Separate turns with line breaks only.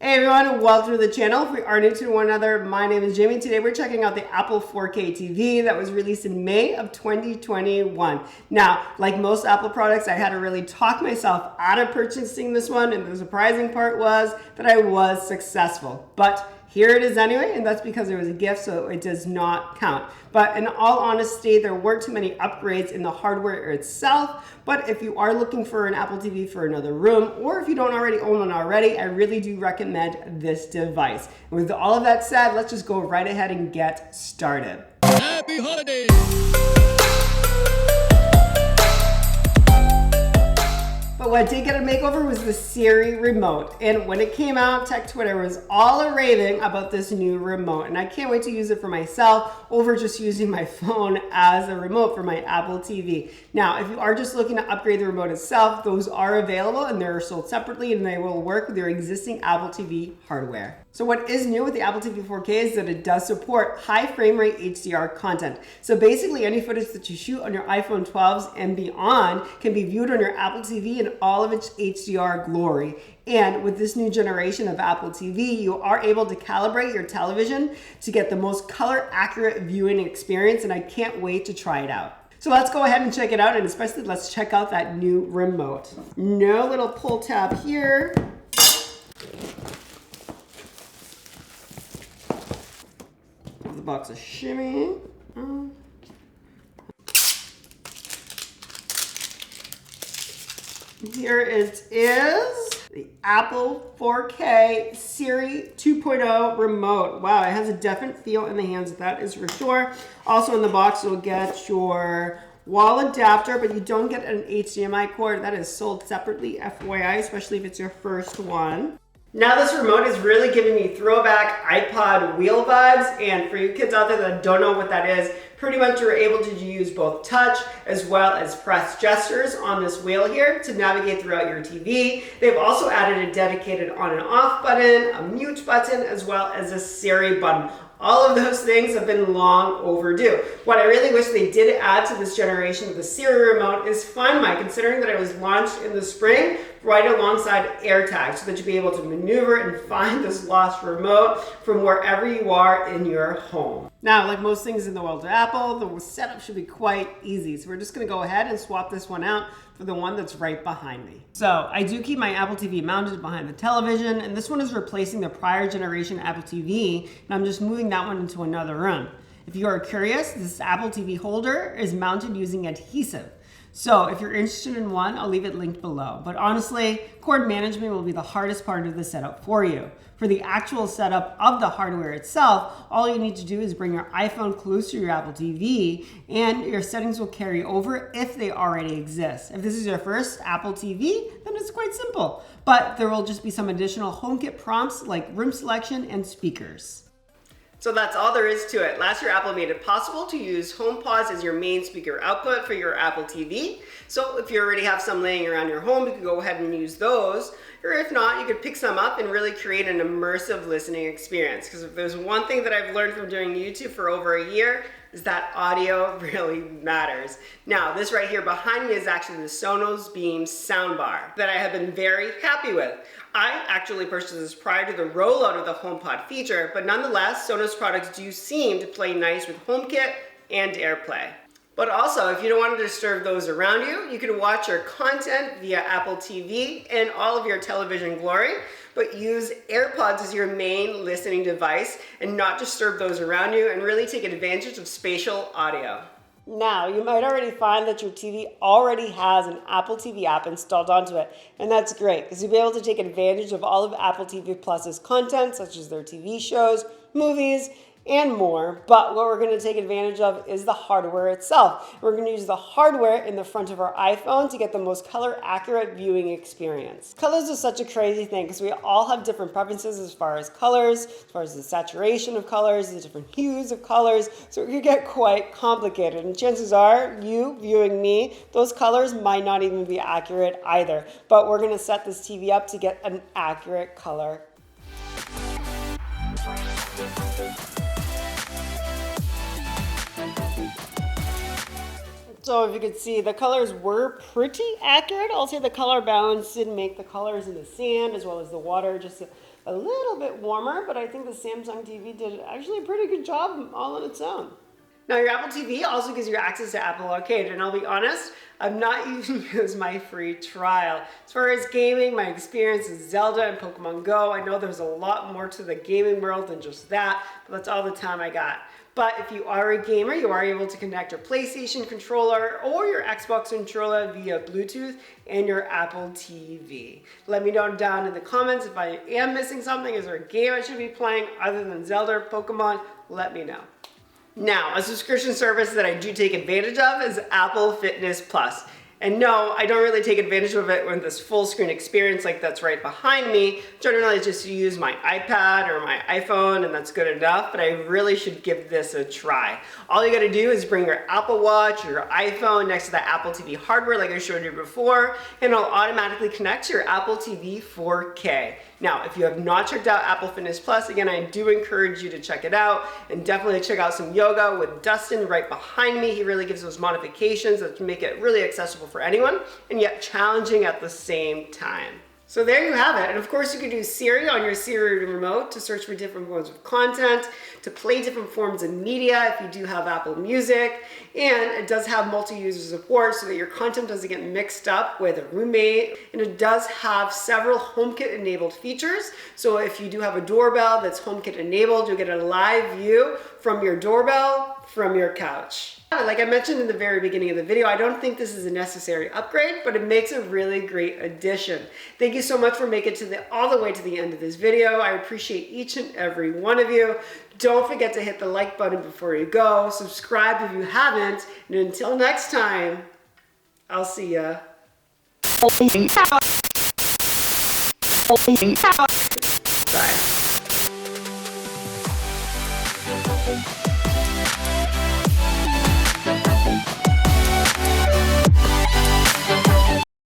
Hey everyone, and welcome to the channel. If we are new to one another, my name is Jamie. Today we're checking out the Apple 4K TV that was released in May of 2021. Now, like most Apple products, I had to really talk myself out of purchasing this one, and the surprising part was that I was successful. But here it is anyway, and that's because it was a gift, so it does not count. But in all honesty, there weren't too many upgrades in the hardware itself. But if you are looking for an Apple TV for another room, or if you don't already own one already, I really do recommend this device. And with all of that said, let's just go right ahead and get started.
Happy holidays!
But what did get a makeover was the Siri Remote. And when it came out, Tech Twitter was all a-raving about this new remote. And I can't wait to use it for myself over just using my phone as a remote for my Apple TV. Now, if you are just looking to upgrade the remote itself, those are available and they're sold separately and they will work with your existing Apple TV hardware. So what is new with the Apple TV 4K is that it does support high frame rate HDR content. So basically any footage that you shoot on your iPhone 12s and beyond can be viewed on your Apple TV in all of its HDR glory. And with this new generation of Apple TV, you are able to calibrate your television to get the most color accurate viewing experience, and I can't wait to try it out. So let's go ahead and check it out, and especially let's check out that new remote. No little pull tab here. The box is shimmy. Here it is, the Apple 4K Siri 2.0 remote. Wow, it has a definite feel in the hands, that is for sure. Also in the box, you'll get your wall adapter, but you don't get an HDMI cord. That is sold separately, FYI, especially if it's your first one. Now this remote is really giving me throwback iPod wheel vibes, and for you kids out there that don't know what that is, pretty much you're able to use both touch as well as press gestures on this wheel here to navigate throughout your TV. They've also added a dedicated on and off button, a mute button, as well as a Siri button. All of those things have been long overdue. What I really wish they did add to this generation of the Siri Remote is Find My, considering that it was launched in the spring right alongside AirTag, so that you'll be able to maneuver and find this lost remote from wherever you are in your home. Now, like most things in the world of Apple, the setup should be quite easy. So we're just gonna go ahead and swap this one out for the one that's right behind me. So I do keep my Apple TV mounted behind the television, and this one is replacing the prior generation Apple TV, and I'm just moving that one into another room. If you are curious, this Apple TV holder is mounted using adhesive. So if you're interested in one, I'll leave it linked below. But honestly, cord management will be the hardest part of the setup for you. For the actual setup of the hardware itself, all you need to do is bring your iPhone close to your Apple TV, and your settings will carry over if they already exist. If this is your first Apple TV, then it's quite simple. But there will just be some additional HomeKit prompts like room selection and speakers. So that's all there is to it. Last year, Apple made it possible to use HomePods as your main speaker output for your Apple TV. So if you already have some laying around your home, you can go ahead and use those. Or if not, you could pick some up and really create an immersive listening experience. Because if there's one thing that I've learned from doing YouTube for over a year, is that audio really matters. Now, this right here behind me is actually the Sonos Beam soundbar that I have been very happy with. I actually purchased this prior to the rollout of the HomePod feature, but nonetheless, Sonos products do seem to play nice with HomeKit and AirPlay. But also, if you don't want to disturb those around you, you can watch your content via Apple TV and all of your television glory, but use AirPods as your main listening device and not disturb those around you, and really take advantage of spatial audio. Now, you might already find that your TV already has an Apple TV app installed onto it, and that's great because you'll be able to take advantage of all of Apple TV Plus's content, such as their TV shows, movies, and more. But what we're going to take advantage of is the hardware itself. We're going to use the hardware in the front of our iPhone to get the most color accurate viewing experience. Colors is such a crazy thing because we all have different preferences as far as colors, as far as the saturation of colors, the different hues of colors. So it can get quite complicated, and chances are you viewing me, those colors might not even be accurate either. But we're going to set this TV up to get an accurate color. So if you could see, the colors were pretty accurate. I'll say the color balance didn't make the colors in the sand as well as the water just a little bit warmer, but I think the Samsung TV did actually a pretty good job all on its own. Now your Apple TV also gives you access to Apple Arcade, and I'll be honest, I've not even used my free trial. As far as gaming, my experience is Zelda and Pokemon Go. I know there's a lot more to the gaming world than just that, but that's all the time I got. But if you are a gamer, you are able to connect your PlayStation controller or your Xbox controller via Bluetooth and your Apple TV. Let me know down in the comments if I am missing something. Is there a game I should be playing other than Zelda or Pokemon? Let me know. Now, a subscription service that I do take advantage of is Apple Fitness Plus. And no, I don't really take advantage of it with this full screen experience like that's right behind me. Generally, I just use my iPad or my iPhone and that's good enough, but I really should give this a try. All you gotta do is bring your Apple Watch or your iPhone next to the Apple TV hardware like I showed you before, and it'll automatically connect to your Apple TV 4K. Now, if you have not checked out Apple Fitness Plus, again, I do encourage you to check it out and definitely check out some yoga with Dustin right behind me. He really gives those modifications that make it really accessible for anyone and yet challenging at the same time. So there you have it. And of course you can use Siri on your Siri Remote to search for different forms of content, to play different forms of media if you do have Apple Music. And it does have multi-user support so that your content doesn't get mixed up with a roommate. And it does have several HomeKit enabled features. So if you do have a doorbell that's HomeKit enabled, you'll get a live view from your doorbell from your couch. Like I mentioned in the very beginning of the video, I don't think this is a necessary upgrade, but it makes a really great addition. Thank you so much for making it all the way to the end of this video. I appreciate each and every one of you. Don't forget to hit the like button before you go. Subscribe if you haven't. And until next time, I'll see ya. Bye.